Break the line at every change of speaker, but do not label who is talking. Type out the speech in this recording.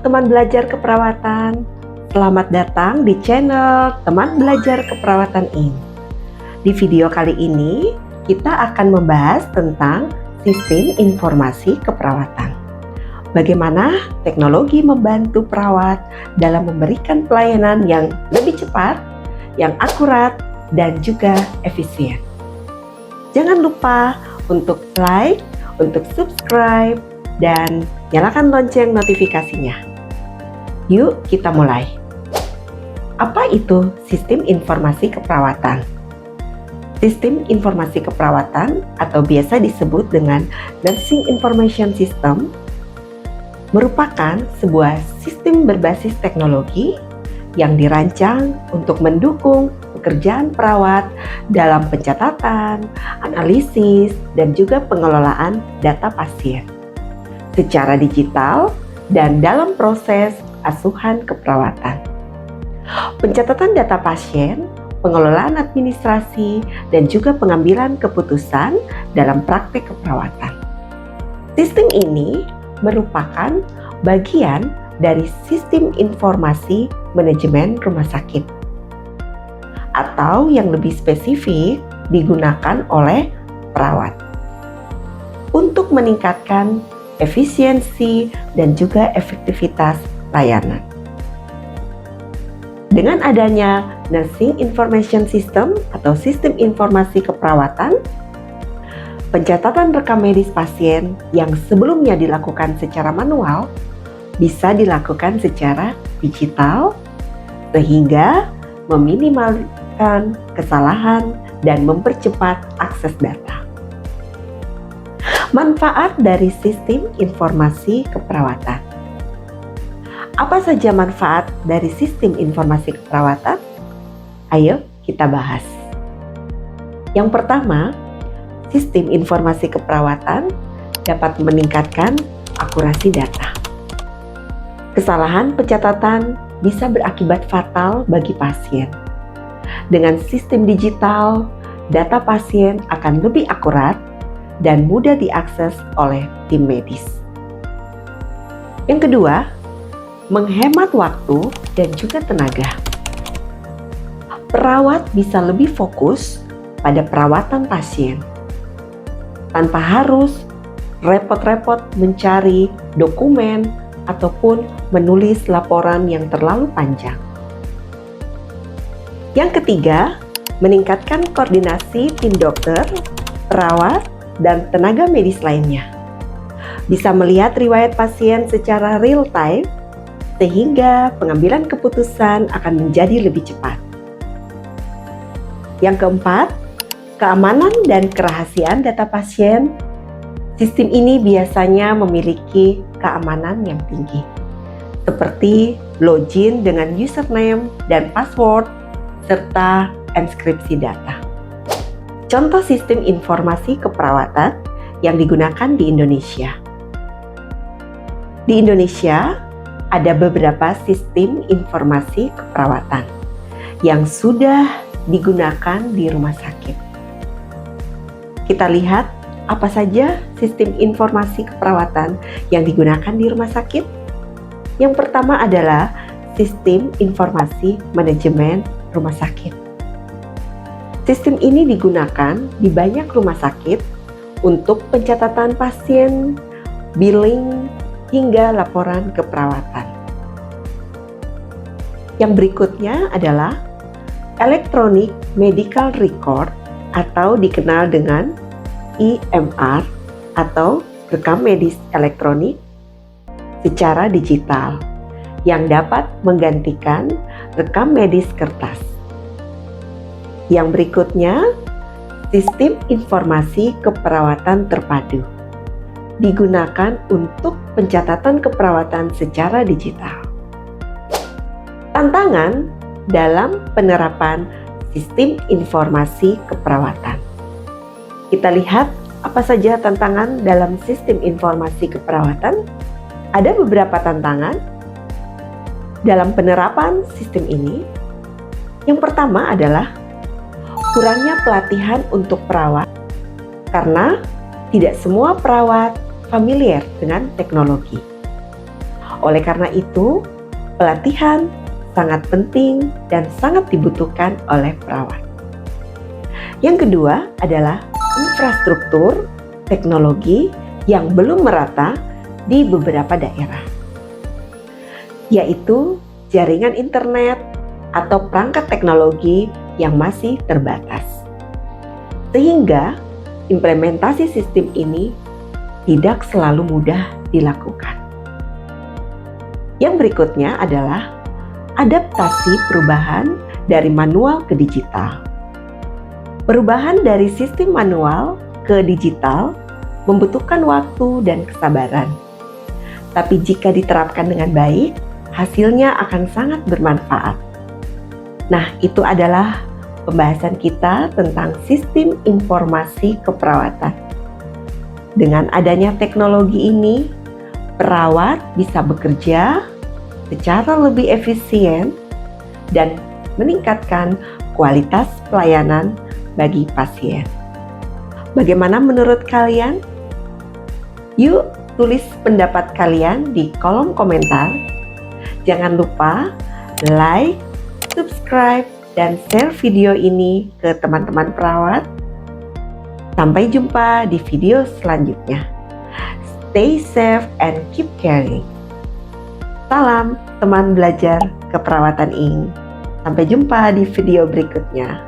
teman belajar keperawatan. Selamat datang di channel Teman Belajar Keperawatan ini. Di video kali ini, kita akan membahas tentang sistem informasi keperawatan. Bagaimana teknologi membantu perawat dalam memberikan pelayanan yang lebih cepat, yang akurat, dan juga efisien. Jangan lupa untuk like, untuk subscribe, dan nyalakan lonceng notifikasinya. Yuk kita mulai. Apa itu sistem informasi keperawatan? Sistem informasi keperawatan atau biasa disebut dengan Nursing Information System merupakan sebuah sistem berbasis teknologi yang dirancang untuk mendukung pekerjaan perawat dalam pencatatan, analisis, dan juga pengelolaan data pasien secara digital dan dalam proses asuhan keperawatan. Pencatatan data pasien, pengelolaan administrasi, dan juga pengambilan keputusan dalam praktik keperawatan. Sistem ini merupakan bagian dari sistem informasi manajemen rumah sakit, atau yang lebih spesifik digunakan oleh perawat untuk meningkatkan efisiensi dan juga efektivitas layanan. Dengan adanya Nursing Information System atau sistem informasi keperawatan, pencatatan rekam medis pasien yang sebelumnya dilakukan secara manual bisa dilakukan secara digital sehingga meminimalkan kesalahan dan mempercepat akses data. Manfaat dari sistem informasi keperawatan. Apa saja manfaat dari sistem informasi keperawatan? Ayo kita bahas. Yang pertama, sistem informasi keperawatan dapat meningkatkan akurasi data. Kesalahan pencatatan bisa berakibat fatal bagi pasien. Dengan sistem digital, data pasien akan lebih akurat dan mudah diakses oleh tim medis. Yang kedua, menghemat waktu dan juga tenaga. Perawat bisa lebih fokus pada perawatan pasien tanpa harus repot-repot mencari dokumen ataupun menulis laporan yang terlalu panjang. Yang ketiga, meningkatkan koordinasi tim dokter, perawat, dan tenaga medis lainnya. Bisa melihat riwayat pasien secara real time, sehingga pengambilan keputusan akan menjadi lebih cepat. Yang keempat, keamanan dan kerahasiaan data pasien. Sistem ini biasanya memiliki keamanan yang tinggi, seperti login dengan username dan password, serta enkripsi data. Contoh sistem informasi keperawatan yang digunakan di Indonesia. Di Indonesia, ada beberapa sistem informasi keperawatan yang sudah digunakan di rumah sakit. Kita lihat apa saja sistem informasi keperawatan yang digunakan di rumah sakit. Yang pertama adalah sistem informasi manajemen rumah sakit. Sistem ini digunakan di banyak rumah sakit untuk pencatatan pasien, billing, hingga laporan keperawatan. Yang berikutnya adalah Electronic Medical Record atau dikenal dengan EMR atau rekam medis elektronik secara digital yang dapat menggantikan rekam medis kertas. Yang berikutnya, sistem informasi keperawatan terpadu digunakan untuk pencatatan keperawatan secara digital. Tantangan dalam penerapan sistem informasi keperawatan. Kita lihat apa saja tantangan dalam sistem informasi keperawatan. Ada beberapa tantangan dalam penerapan sistem ini. Yang pertama adalah kurangnya pelatihan untuk perawat karena tidak semua perawat familiar dengan teknologi. Oleh karena itu, pelatihan sangat penting dan sangat dibutuhkan oleh perawat. Yang kedua adalah infrastruktur teknologi yang belum merata di beberapa daerah, yaitu jaringan internet atau perangkat teknologi yang masih terbatas. Sehingga implementasi sistem ini tidak selalu mudah dilakukan. Yang berikutnya adalah adaptasi perubahan dari manual ke digital. Perubahan dari sistem manual ke digital membutuhkan waktu dan kesabaran. Tapi jika diterapkan dengan baik, hasilnya akan sangat bermanfaat. Nah, itu adalah pembahasan kita tentang sistem informasi keperawatan. Dengan adanya teknologi ini, perawat bisa bekerja secara lebih efisien dan meningkatkan kualitas pelayanan bagi pasien. Bagaimana menurut kalian? Yuk tulis pendapat kalian di kolom komentar. Jangan lupa like, subscribe, dan share video ini ke teman-teman perawat. Sampai jumpa di video selanjutnya. Stay safe and keep caring. Salam teman belajar keperawatan Ing. Sampai jumpa di video berikutnya.